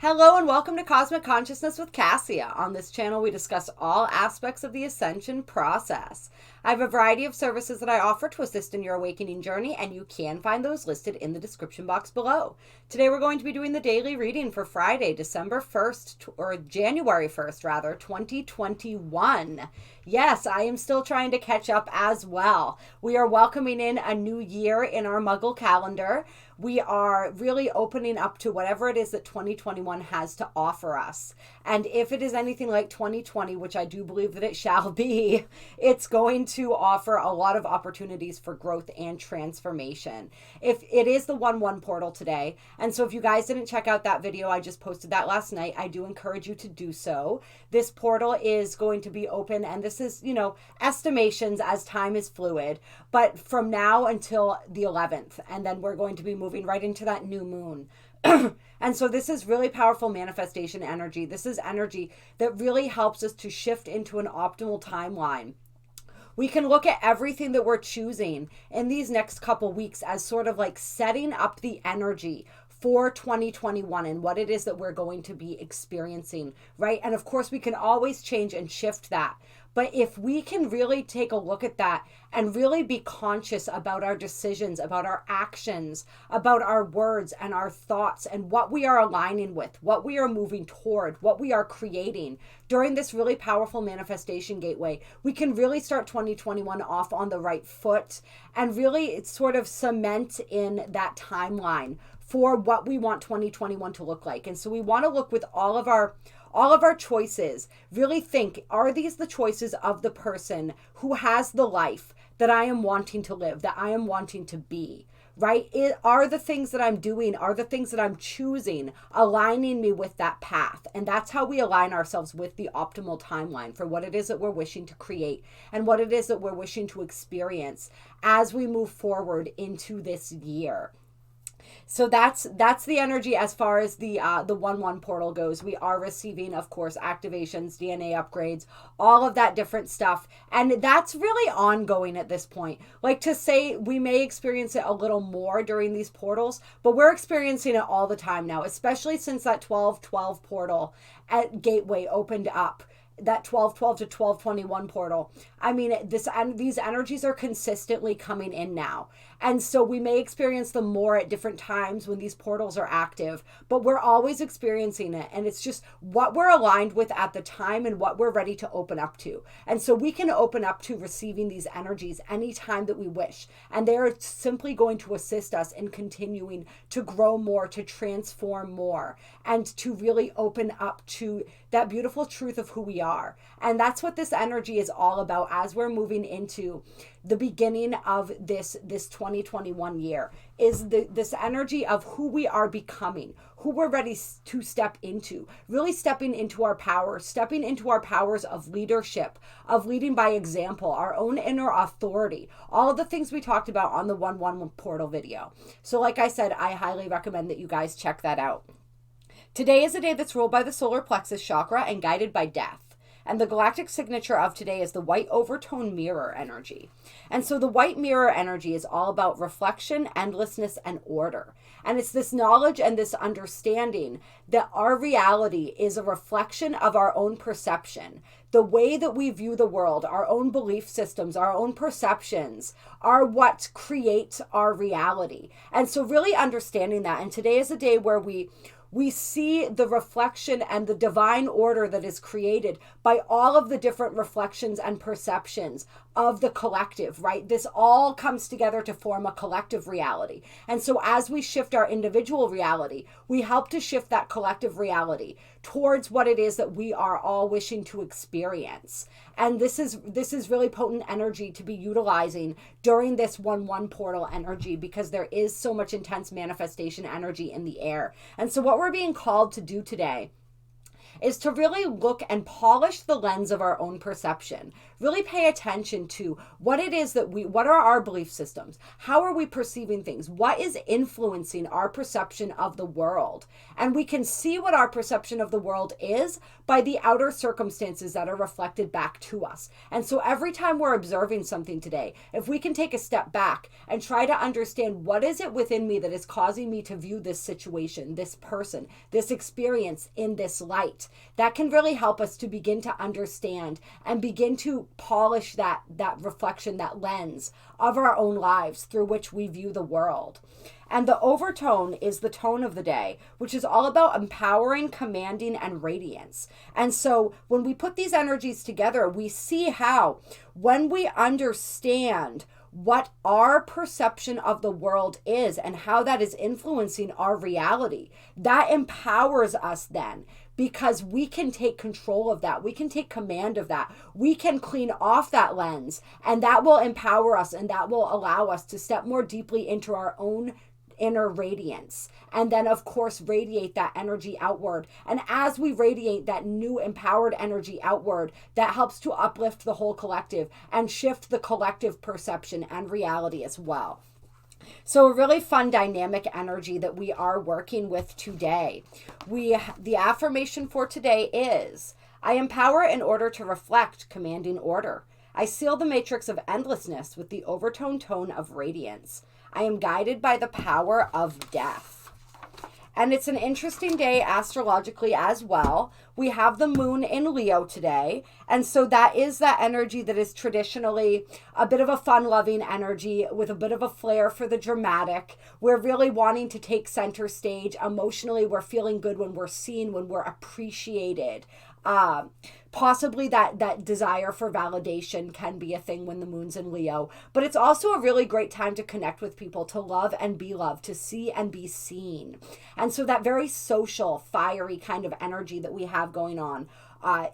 Hello and welcome to Cosmic Consciousness with Cassia. On this channel, we discuss all aspects of the ascension process. I have a variety of services that I offer to assist in your awakening journey, and you can find those listed in the description box below. Today, we're going to be doing the daily reading for Friday, December 1st, or January 1st, rather, 2021. Yes, I am still trying to catch up as well. We are welcoming in a new year in our Muggle calendar. We are really opening up to whatever it is that 2021 has to offer us. And if it is anything like 2020, which I do believe that it shall be, it's going to offer a lot of opportunities for growth and transformation. If it is the 1-1 portal today, and so if you guys didn't check out that video, I just posted that last night, I do encourage you to do so. This portal is going to be open, and this is, estimations as time is fluid, but from now until the 11th, and then we're going to be moving right into that new moon. And so this is really powerful manifestation energy. This is energy that really helps us to shift into an optimal timeline. We can look at everything that we're choosing in these next couple weeks as sort of like setting up the energy for 2021 and what it is that we're going to be experiencing, right? And of course, we can always change and shift that. But if we can really take a look at that and really be conscious about our decisions, about our actions, about our words and our thoughts and what we are aligning with, what we are moving toward, what we are creating during this really powerful manifestation gateway, we can really start 2021 off on the right foot and really sort of cement in that timeline for what we want 2021 to look like. And so we want to look with all of our choices, really think, are these the choices of the person who has the life that I am wanting to live, that I am wanting to be, right? Are the things that I'm doing, are the things that I'm choosing aligning me with that path? And that's how we align ourselves with the optimal timeline for what it is that we're wishing to create and what it is that we're wishing to experience as we move forward into this year. So that's the energy as far as the 1-1 portal goes. We are receiving, of course, activations, DNA upgrades, all of that different stuff. And that's really ongoing at this point. Like to say we may experience it a little more during these portals, but we're experiencing it all the time now, especially since that 12-12 portal at Gateway opened up. That 12-12 to 12-21 portal. I mean, these energies are consistently coming in now. And so we may experience them more at different times when these portals are active, but we're always experiencing it. And it's just what we're aligned with at the time and what we're ready to open up to. And so we can open up to receiving these energies anytime that we wish. And they're simply going to assist us in continuing to grow more, to transform more, and to really open up to that beautiful truth of who we are. And that's what this energy is all about as we're moving into the beginning of this 2021 year, is this energy of who we are becoming, who we're ready to step into, really stepping into our power, stepping into our powers of leadership, of leading by example, our own inner authority, all of the things we talked about on the 1-1 portal video. So like I said, I highly recommend that you guys check that out. Today is a day that's ruled by the solar plexus chakra and guided by death. And the galactic signature of today is the white overtone mirror energy. And so the white mirror energy is all about reflection, endlessness, and order. And it's this knowledge and this understanding that our reality is a reflection of our own perception. The way that we view the world, our own belief systems, our own perceptions are what create our reality. And so really understanding that. And today is a day where we see the reflection and the divine order that is created by all of the different reflections and perceptions of the collective, right? This all comes together to form a collective reality. And so as we shift our individual reality, we help to shift that collective reality towards what it is that we are all wishing to experience. And this is really potent energy to be utilizing during this 1-1 portal energy, because there is so much intense manifestation energy in the air. And so what we're being called to do today is to really look and polish the lens of our own perception. Really pay attention to what it is that what are our belief systems? How are we perceiving things? What is influencing our perception of the world? And we can see what our perception of the world is by the outer circumstances that are reflected back to us. And so every time we're observing something today, if we can take a step back and try to understand what is it within me that is causing me to view this situation, this person, this experience in this light, that can really help us to begin to understand and begin to polish that reflection, that lens of our own lives through which we view the world. And the overtone is the tone of the day, which is all about empowering, commanding, and radiance. And so when we put these energies together, we see how when we understand what our perception of the world is and how that is influencing our reality, that empowers us then, because we can take control of that. We can take command of that. We can clean off that lens, and that will empower us, and that will allow us to step more deeply into our own inner radiance, and then of course radiate that energy outward. And as we radiate that new empowered energy outward, that helps to uplift the whole collective and shift the collective perception and reality as well. So a really fun dynamic energy that we are working with today. The affirmation for today is, I empower in order to reflect, commanding order. I seal the matrix of endlessness with the overtone tone of radiance. I am guided by the power of death. And it's an interesting day astrologically as well. We have the moon in Leo today. And so that is that energy that is traditionally a bit of a fun-loving energy with a bit of a flair for the dramatic. We're really wanting to take center stage. Emotionally, we're feeling good when we're seen, when we're appreciated. Possibly that desire for validation can be a thing when the moon's in Leo, but it's also a really great time to connect with people, to love and be loved, to see and be seen. And so that very social, fiery kind of energy that we have going on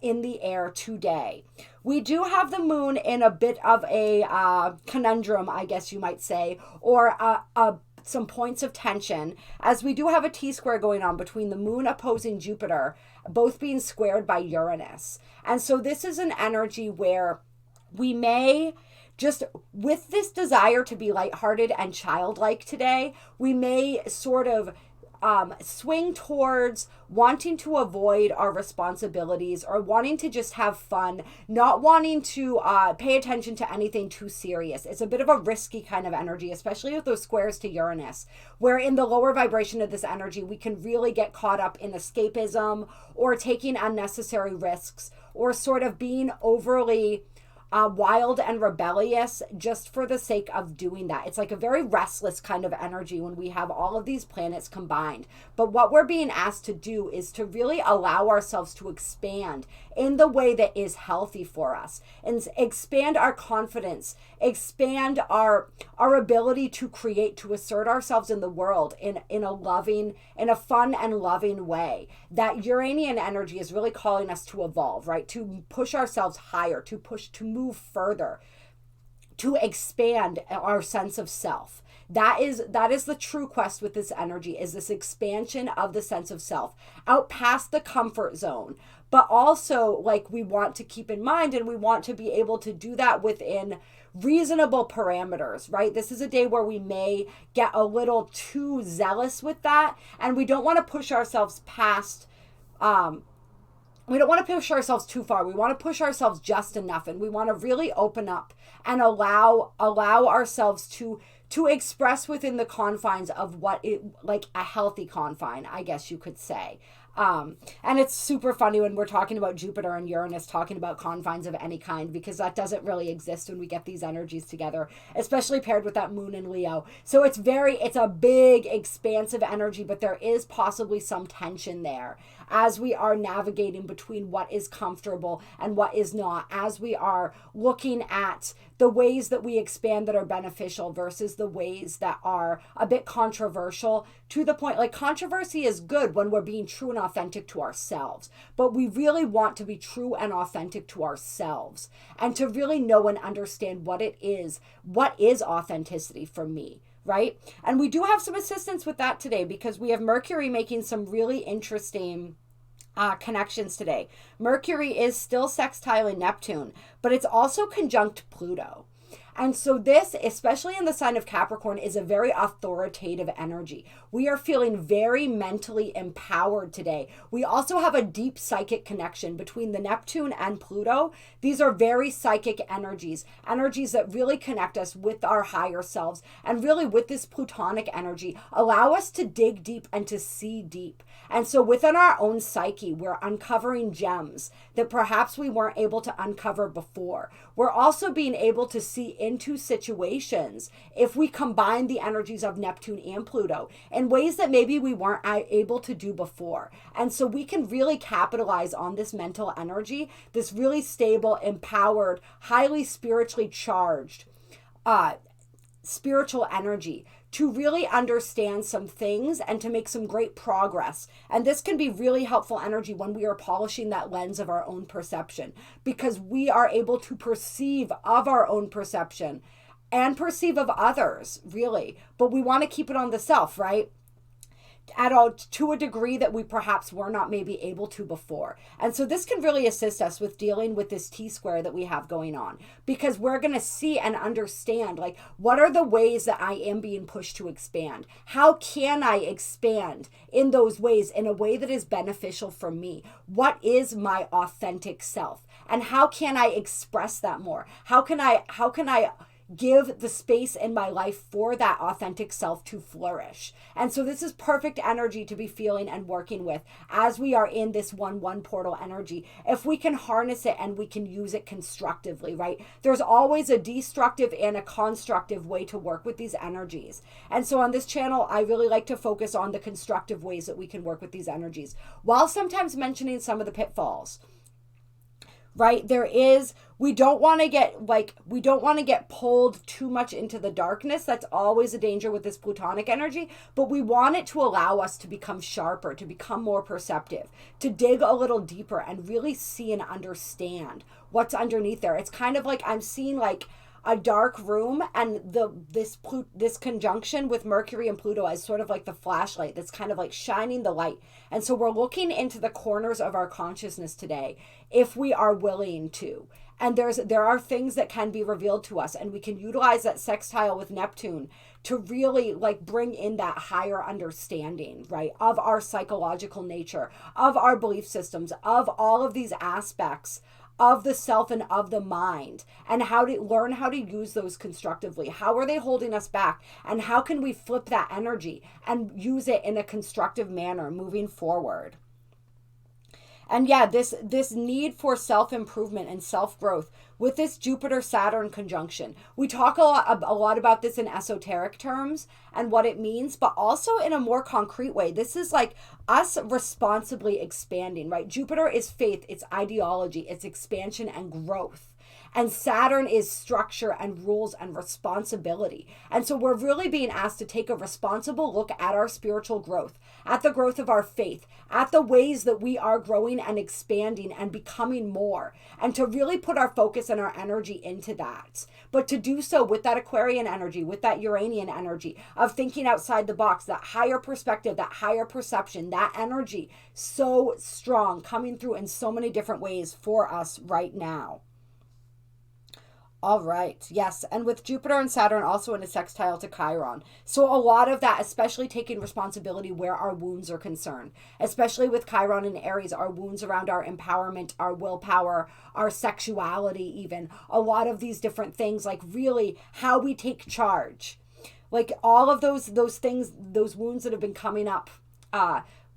in the air today. We do have the moon in a bit of a conundrum, I guess you might say, or some points of tension, as we do have a T-square going on between the moon opposing Jupiter, both being squared by Uranus. And so this is an energy where we may just, with this desire to be lighthearted and childlike today, we may sort of swing towards wanting to avoid our responsibilities or wanting to just have fun, not wanting to pay attention to anything too serious. It's a bit of a risky kind of energy, especially with those squares to Uranus, where in the lower vibration of this energy, we can really get caught up in escapism or taking unnecessary risks or sort of being overly wild and rebellious just for the sake of doing that. It's like a very restless kind of energy when we have all of these planets combined. But what we're being asked to do is to really allow ourselves to expand in the way that is healthy for us, and expand our confidence, expand our ability to create, to assert ourselves in the world in a loving, in a fun and loving way. That Uranian energy is really calling us to evolve, right? To push ourselves higher, to move further, to expand our sense of self. That is the true quest with this energy, is this expansion of the sense of self out past the comfort zone. But also, like, we want to keep in mind, and we want to be able to do that within reasonable parameters, right? This is a day where we may get a little too zealous with that, and we don't want to push ourselves past, we don't want to push ourselves too far. We want to push ourselves just enough, and we want to really open up and allow ourselves to express within the confines of what it, like a healthy confine, I guess you could say. And it's super funny when we're talking about Jupiter and Uranus talking about confines of any kind, because that doesn't really exist when we get these energies together, especially paired with that moon in Leo. So it's a big, expansive energy, but there is possibly some tension there as we are navigating between what is comfortable and what is not, as we are looking at the ways that we expand that are beneficial versus the ways that are a bit controversial, to the point, like, controversy is good when we're being true and authentic to ourselves, but we really want to be true and authentic to ourselves and to really know and understand what is authenticity for me, right? And we do have some assistance with that today, because we have Mercury making some really interesting connections today. Mercury is still sextile in Neptune, but it's also conjunct Pluto. And so this, especially in the sign of Capricorn, is a very authoritative energy. We are feeling very mentally empowered today. We also have a deep psychic connection between the Neptune and Pluto. These are very psychic energies that really connect us with our higher selves, and really with this Plutonic energy, allow us to dig deep and to see deep. And so within our own psyche, we're uncovering gems that perhaps we weren't able to uncover before. We're also being able to see into situations if we combine the energies of Neptune and Pluto in ways that maybe we weren't able to do before. And so we can really capitalize on this mental energy, this really stable, empowered, highly spiritually charged spiritual energy, to really understand some things and to make some great progress. And this can be really helpful energy when we are polishing that lens of our own perception, because we are able to perceive of our own perception and perceive of others, really. But we want to keep it on the self, right? To a degree that we perhaps were not maybe able to before. And so this can really assist us with dealing with this T-square that we have going on, because we're going to see and understand, like, what are the ways that I am being pushed to expand? How can I expand in those ways in a way that is beneficial for me? What is my authentic self? And how can I express that more? How can I give the space in my life for that authentic self to flourish? And so this is perfect energy to be feeling and working with as we are in this 1-1 portal energy. If we can harness it and we can use it constructively, right? There's always a destructive and a constructive way to work with these energies. And so on this channel, I really like to focus on the constructive ways that we can work with these energies, while sometimes mentioning some of the pitfalls. Right? We don't want to get pulled too much into the darkness. That's always a danger with this Plutonic energy, but we want it to allow us to become sharper, to become more perceptive, to dig a little deeper and really see and understand what's underneath there. It's kind of like I'm seeing like a dark room, and this conjunction with Mercury and Pluto is sort of like the flashlight that's kind of like shining the light. And so we're looking into the corners of our consciousness today, if we are willing to. And there are things that can be revealed to us, and we can utilize that sextile with Neptune to really like bring in that higher understanding, right, of our psychological nature, of our belief systems, of all of these aspects of the self and of the mind, and how to learn how to use those constructively. How are they holding us back? And how can we flip that energy and use it in a constructive manner moving forward? And yeah, this need for self-improvement and self-growth with this Jupiter-Saturn conjunction. We talk a lot about this in esoteric terms and what it means, but also in a more concrete way. This is like us responsibly expanding, right? Jupiter is faith, it's ideology, it's expansion and growth. And Saturn is structure and rules and responsibility. And so we're really being asked to take a responsible look at our spiritual growth, at the growth of our faith, at the ways that we are growing and expanding and becoming more, and to really put our focus and our energy into that. But to do so with that Aquarian energy, with that Uranian energy of thinking outside the box, that higher perspective, that higher perception, that energy so strong, coming through in so many different ways for us right now. All right. Yes. And with Jupiter and Saturn also in a sextile to Chiron. So a lot of that, especially taking responsibility where our wounds are concerned, especially with Chiron and Aries, our wounds around our empowerment, our willpower, our sexuality, even a lot of these different things, like really how we take charge, like all of those things, those wounds that have been coming up,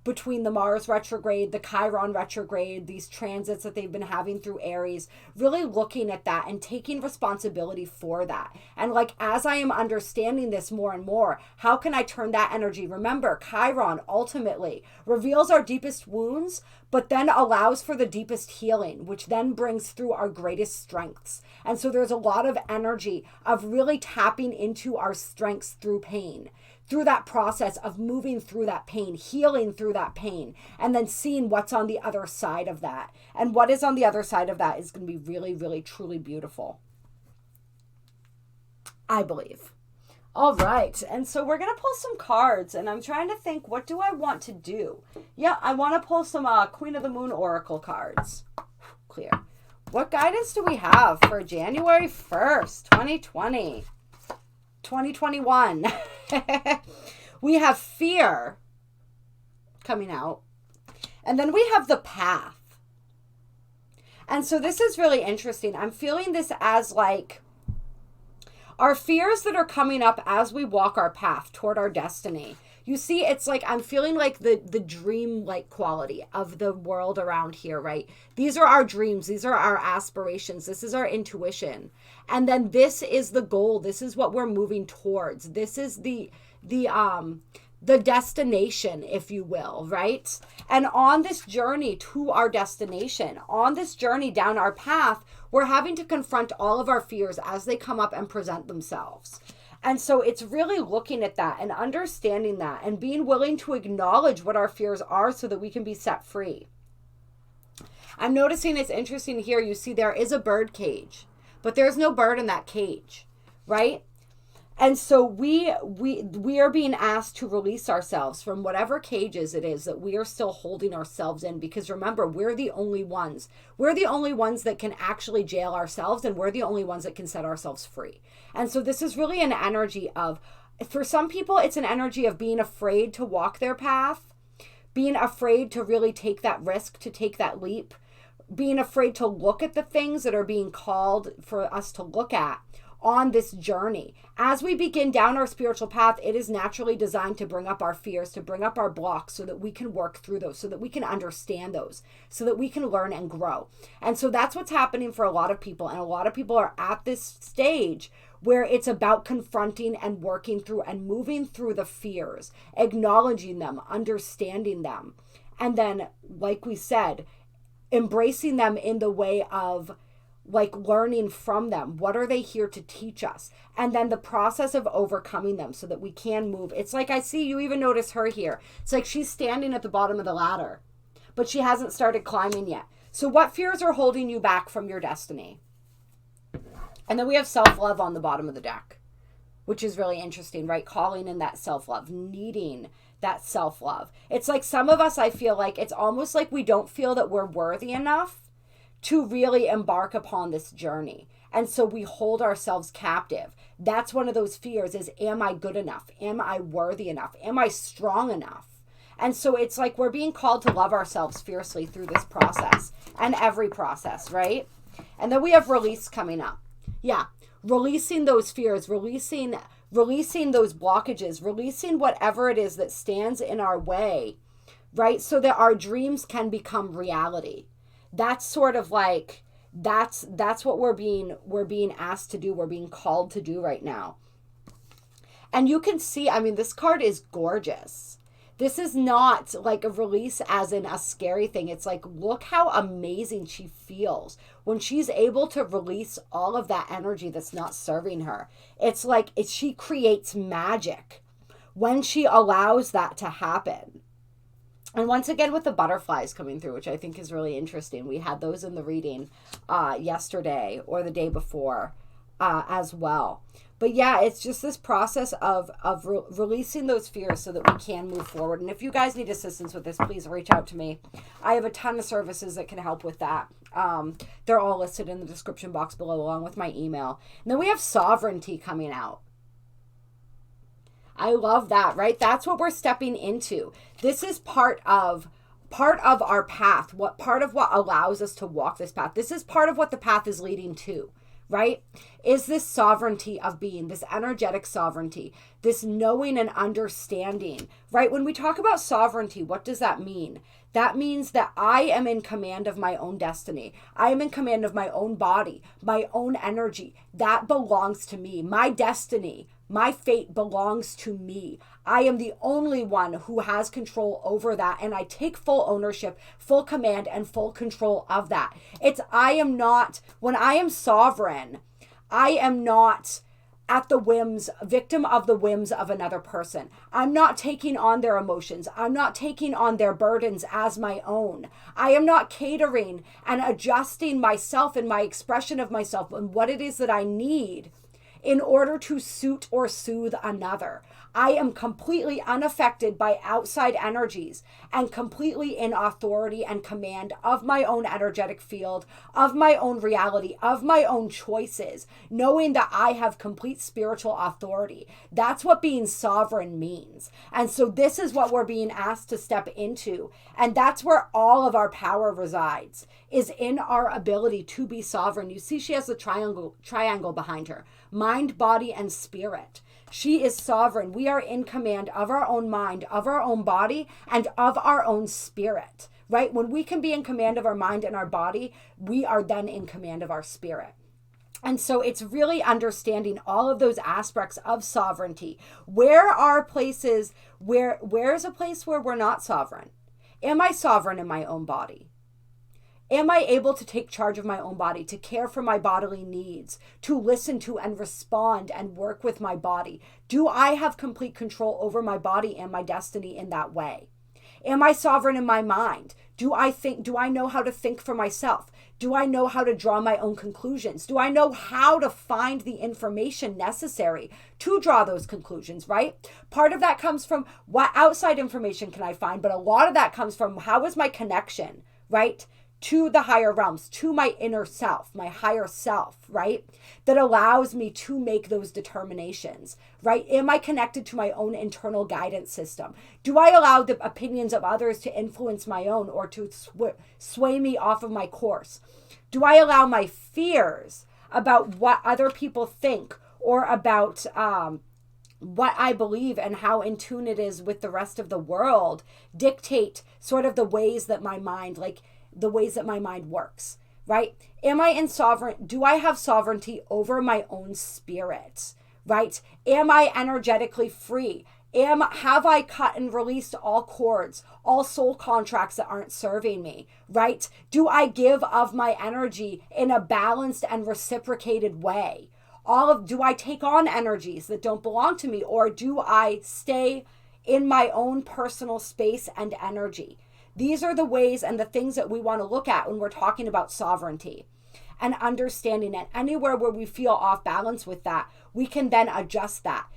between the Mars retrograde, the Chiron retrograde, these transits that they've been having through Aries, really looking at that and taking responsibility for that. And like, as I am understanding this more and more, how can I turn that energy? Remember, Chiron ultimately reveals our deepest wounds, but then allows for the deepest healing, which then brings through our greatest strengths. And so there's a lot of energy of really tapping into our strengths through pain, through that process of moving through that pain, healing through that pain, and then seeing what's on the other side of that. And what is on the other side of that is going to be really, really, truly beautiful. I believe. All right. And so we're going to pull some cards, and I'm trying to think, what do I want to do? Yeah, I want to pull some Queen of the Moon Oracle cards. Clear. What guidance do we have for January 1st, 2020? 2021. We have fear coming out. And then we have the path. And so this is really interesting. I'm feeling this as like our fears that are coming up as we walk our path toward our destiny. You see, it's like I'm feeling like the dream-like quality of the world around here, right? These are our dreams. These are our aspirations. This is our intuition. And then this is the goal. This is what we're moving towards. This is the destination, if you will, right? And on this journey to our destination, on this journey down our path, we're having to confront all of our fears as they come up and present themselves. And so it's really looking at that and understanding that and being willing to acknowledge what our fears are so that we can be set free. I'm noticing it's interesting here. You see there is a bird cage, but there's no bird in that cage, right? And so we are being asked to release ourselves from whatever cages it is that we are still holding ourselves in, because remember, we're the only ones. We're the only ones that can actually jail ourselves, and we're the only ones that can set ourselves free. And so this is really an energy of, for some people, it's an energy of being afraid to walk their path, being afraid to really take that risk, to take that leap, being afraid to look at the things that are being called for us to look at on this journey. As we begin down our spiritual path, it is naturally designed to bring up our fears, to bring up our blocks so that we can work through those, so that we can understand those, so that we can learn and grow. And so that's what's happening for a lot of people. And a lot of people are at this stage where it's about confronting and working through and moving through the fears, acknowledging them, understanding them. And then, like we said, embracing them in the way of like learning from them. What are they here to teach us? And then the process of overcoming them so that we can move. It's like, I see, you even notice her here. It's like she's standing at the bottom of the ladder, but she hasn't started climbing yet. So what fears are holding you back from your destiny? And then we have self-love on the bottom of the deck, which is really interesting, right? Calling in that self-love, needing that self-love. It's like some of us, I feel like it's almost like we don't feel that we're worthy enough to really embark upon this journey. And so we hold ourselves captive. That's one of those fears is, am I good enough? Am I worthy enough? Am I strong enough? And so it's like we're being called to love ourselves fiercely through this process and every process, right? And then we have release coming up. Yeah, releasing those fears, releasing those blockages, releasing whatever it is that stands in our way, right? So that our dreams can become reality. That's sort of like, that's what we're being asked to do. We're being called to do right now. And you can see, I mean, this card is gorgeous. This is not like a release as in a scary thing. It's like, look how amazing she feels when she's able to release all of that energy that's not serving her. It's like she creates magic when she allows that to happen. And once again, with the butterflies coming through, which I think is really interesting. We had those in the reading yesterday or the day before as well. But yeah, it's just this process of releasing those fears so that we can move forward. And if you guys need assistance with this, please reach out to me. I have a ton of services that can help with that. They're all listed in the description box below, along with my email. And then we have sovereignty coming out. I love that, right? That's what we're stepping into. This is part of our path, part of what allows us to walk this path. This is part of what the path is leading to, right? Is this sovereignty of being, this energetic sovereignty, this knowing and understanding, right? When we talk about sovereignty, what does that mean? That means that I am in command of my own destiny. I am in command of my own body, my own energy. That belongs to me. My destiny, my fate belongs to me. I am the only one who has control over that. And I take full ownership, full command, and full control of that. When I am sovereign, I am not at the victim of the whims of another person. I'm not taking on their emotions. I'm not taking on their burdens as my own. I am not catering and adjusting myself and my expression of myself and what it is that I need in order to suit or soothe another. I am completely unaffected by outside energies and completely in authority and command of my own energetic field, of my own reality, of my own choices, knowing that I have complete spiritual authority. That's what being sovereign means. And so this is what we're being asked to step into. And that's where all of our power resides, is in our ability to be sovereign. You see, she has a triangle behind her: mind, body, and spirit. She is sovereign. We are in command of our own mind, of our own body, and of our own spirit, right? When we can be in command of our mind and our body, we are then in command of our spirit. And so it's really understanding all of those aspects of sovereignty. Where are places where's a place where we're not sovereign? Am I sovereign in my own body? Am I able to take charge of my own body, to care for my bodily needs, to listen to and respond and work with my body? Do I have complete control over my body and my destiny in that way? Am I sovereign in my mind? Do I know how to think for myself? Do I know how to draw my own conclusions? Do I know how to find the information necessary to draw those conclusions, right? Part of that comes from what outside information can I find, but a lot of that comes from how is my connection, right? To the higher realms, to my inner self, my higher self, right? That allows me to make those determinations, right? Am I connected to my own internal guidance system? Do I allow the opinions of others to influence my own or to sway me off of my course? Do I allow my fears about what other people think or about what I believe and how in tune it is with the rest of the world dictate sort of the ways that my mind, works, right? Do I have sovereignty over my own spirit, right? Am I energetically free? Have I cut and released all cords, all soul contracts that aren't serving me, right? Do I give of my energy in a balanced and reciprocated way? Do I take on energies that don't belong to me, or do I stay in my own personal space and energy? These are the ways and the things that we want to look at when we're talking about sovereignty and understanding it. Anywhere where we feel off balance with that, we can then adjust that.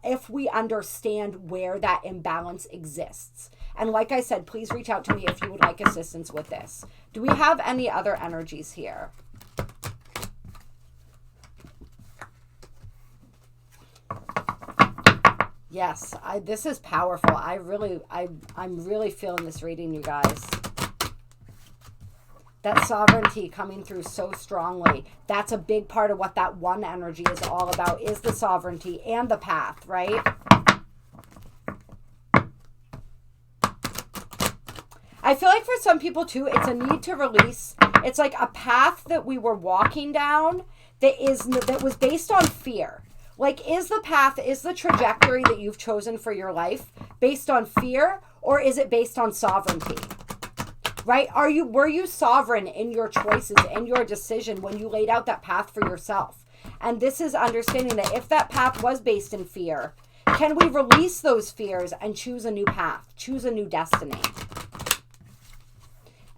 If we understand where that imbalance exists. And like I said, please reach out to me if you would like assistance with this. Do we have any other energies here? Yes, this is powerful. I'm really feeling this reading, you guys. That sovereignty coming through so strongly. That's a big part of what that one energy is all about, is the sovereignty and the path, right? I feel like for some people too, it's a need to release. It's like a path that we were walking down that was based on fear. Like, is the trajectory that you've chosen for your life based on fear, or is it based on sovereignty? Right? Were you sovereign in your choices and your decision when you laid out that path for yourself? And this is understanding that if that path was based in fear, can we release those fears and choose a new path, choose a new destiny?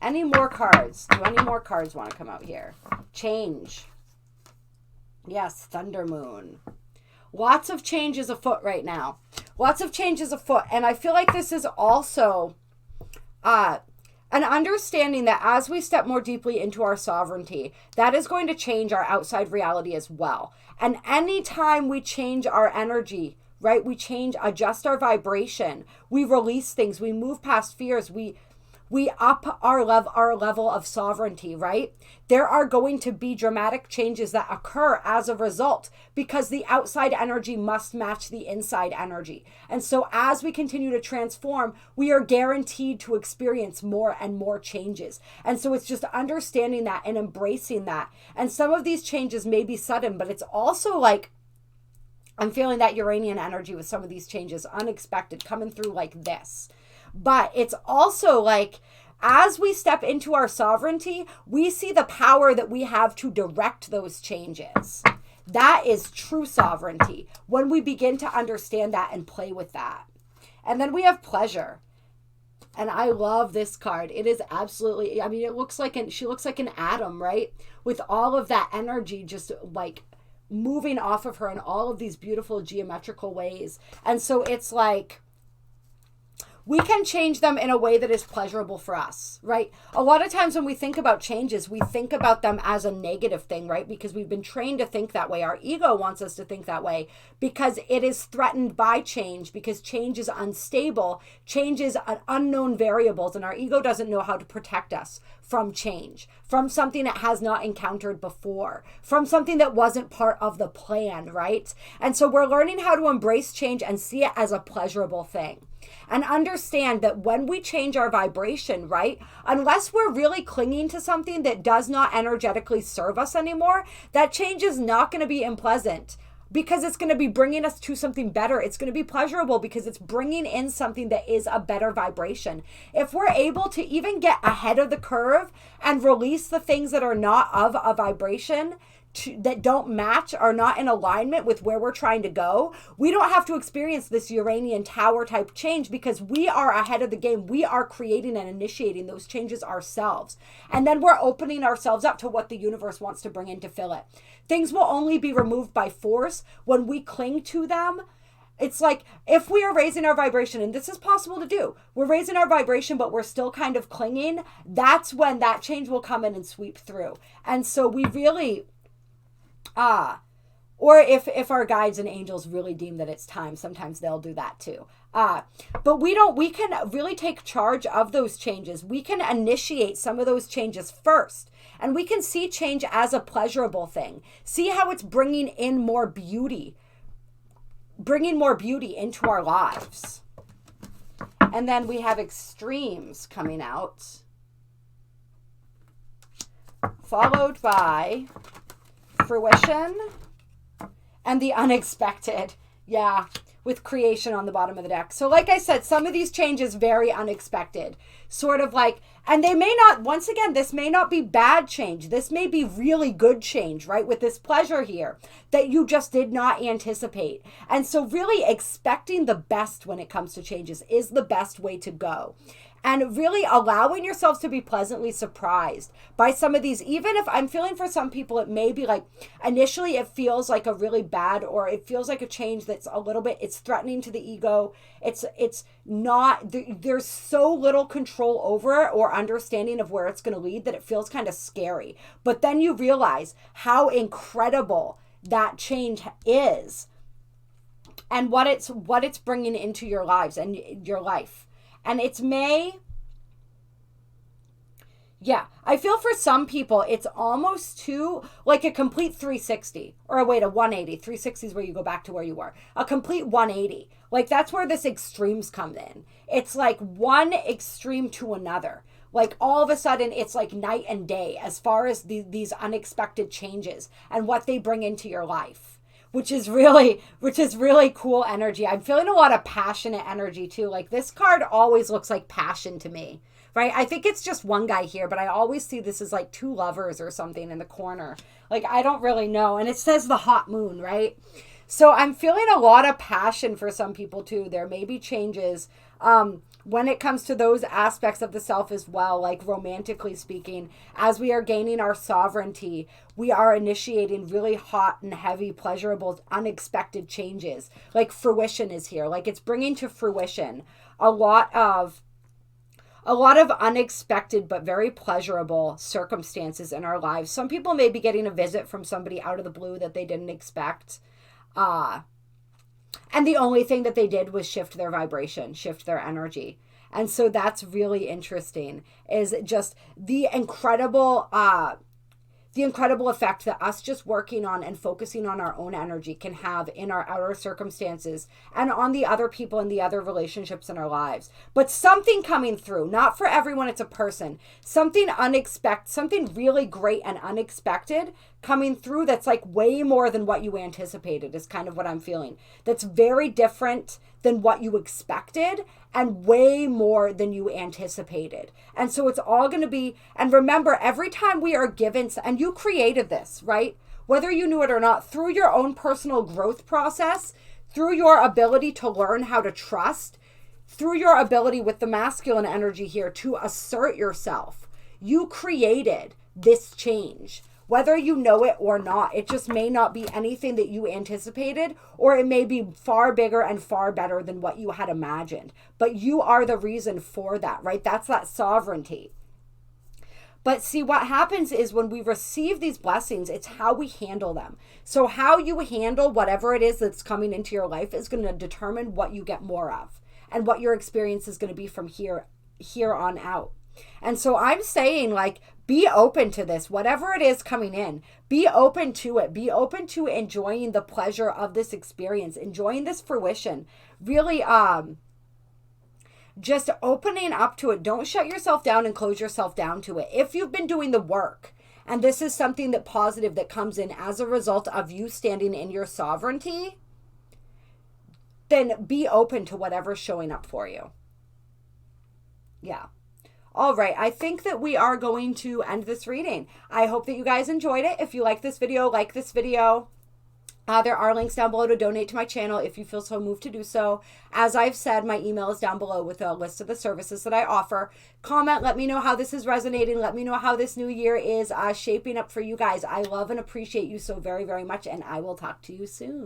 Any more cards? Do any more cards want to come out here? Change. Yes, Thunder Moon. Lots of changes afoot right now. Lots of changes afoot. And I feel like this is also an understanding that as we step more deeply into our sovereignty, that is going to change our outside reality as well. And anytime we change our energy, right, adjust our vibration, we release things, we move past fears, we up our level of sovereignty, right? There are going to be dramatic changes that occur as a result, because the outside energy must match the inside energy. And so as we continue to transform, we are guaranteed to experience more and more changes. And so it's just understanding that and embracing that. And some of these changes may be sudden, but it's also like, I'm feeling that Uranian energy with some of these changes, unexpected, coming through like this. But it's also like, as we step into our sovereignty, we see the power that we have to direct those changes. That is true sovereignty, when we begin to understand that and play with that. And then we have pleasure. And I love this card. It is absolutely, she looks like an atom, right? With all of that energy just like moving off of her in all of these beautiful geometrical ways. And so it's like, we can change them in a way that is pleasurable for us, right? A lot of times when we think about changes, we think about them as a negative thing, right? Because we've been trained to think that way. Our ego wants us to think that way because it is threatened by change, because change is unstable, change is an unknown variables, and our ego doesn't know how to protect us from change, from something it has not encountered before, from something that wasn't part of the plan, right? And so we're learning how to embrace change and see it as a pleasurable thing. And understand that when we change our vibration, right, unless we're really clinging to something that does not energetically serve us anymore, that change is not going to be unpleasant because it's going to be bringing us to something better. It's going to be pleasurable because it's bringing in something that is a better vibration. If we're able to even get ahead of the curve and release the things that are not of a vibration, that don't match, are not in alignment with where we're trying to go, we don't have to experience this Uranian tower type change because we are ahead of the game. We are creating and initiating those changes ourselves. And then we're opening ourselves up to what the universe wants to bring in to fill it. Things will only be removed by force when we cling to them. It's like if we are raising our vibration, and this is possible to do, we're raising our vibration, but we're still kind of clinging, that's when that change will come in and sweep through. And so we really... or if our guides and angels really deem that it's time, sometimes they'll do that too. But we can really take charge of those changes. We can initiate some of those changes first. And we can see change as a pleasurable thing. See how it's bringing in more beauty. Bringing more beauty into our lives. And then we have extremes coming out. Followed by... fruition and the unexpected. Yeah, with creation on the bottom of the deck. So like I said, some of these changes very unexpected. Sort of like, and they may not, once again, this may not be bad change. This may be really good change, right? With this pleasure here that you just did not anticipate. And so really expecting the best when it comes to changes is the best way to go. And really allowing yourselves to be pleasantly surprised by some of these. Even if I'm feeling for some people, it may be like, initially it feels like a really bad, or it feels like a change that's a little bit, it's threatening to the ego. It's not, there's so little control over it or understanding of where it's going to lead that it feels kind of scary. But then you realize how incredible that change is and what it's bringing into your lives and your life. And it's May. Yeah, I feel for some people, it's almost too, like a complete 360. Or wait, a 180. 360 is where you go back to where you were. A complete 180. Like, that's where this extremes come in. It's like one extreme to another. Like, all of a sudden, it's like night and day as far as these unexpected changes and what they bring into your life. Which is really cool energy. I'm feeling a lot of passionate energy too. Like, this card always looks like passion to me, right? I think it's just one guy here, but I always see this as like two lovers or something in the corner. Like, I don't really know. And it says the hot moon, right? So I'm feeling a lot of passion for some people too. There may be changes when it comes to those aspects of the self as well, like romantically speaking. As we are gaining our sovereignty, we are initiating really hot and heavy, pleasurable, unexpected changes. Like fruition is here. Like, it's bringing to fruition a lot of unexpected but very pleasurable circumstances in our lives. Some people may be getting a visit from somebody out of the blue that they didn't expect. And the only thing that they did was shift their vibration, shift their energy. And so that's really interesting, is just the incredible effect that us just working on and focusing on our own energy can have in our outer circumstances and on the other people and the other relationships in our lives. But something coming through, not for everyone, it's a person, something unexpected, something really great and unexpected coming through that's like way more than what you anticipated is kind of what I'm feeling. That's very different than what you expected and way more than you anticipated. And so it's all going to be, and remember, every time we are given, and you created this, right? Whether you knew it or not, through your own personal growth process, through your ability to learn how to trust, through your ability with the masculine energy here to assert yourself, you created this change. whether you know it or not. It just may not be anything that you anticipated, or it may be far bigger and far better than what you had imagined. But you are the reason for that, right? That's that sovereignty. But see, what happens is when we receive these blessings, it's how we handle them. So how you handle whatever it is that's coming into your life is going to determine what you get more of and what your experience is going to be from here on out. And so I'm saying, like, be open to this, whatever it is coming in, be open to it, be open to enjoying the pleasure of this experience, enjoying this fruition, really, just opening up to it. Don't shut yourself down and close yourself down to it. If you've been doing the work and this is something that positive that comes in as a result of you standing in your sovereignty, then be open to whatever's showing up for you. Yeah. All right, I think that we are going to end this reading. I hope that you guys enjoyed it. If you like this video, there are links down below to donate to my channel if you feel so moved to do so. As I've said, my email is down below with a list of the services that I offer. Comment, let me know how this is resonating. Let me know how this new year is shaping up for you guys. I love and appreciate you so very, very much, and I will talk to you soon.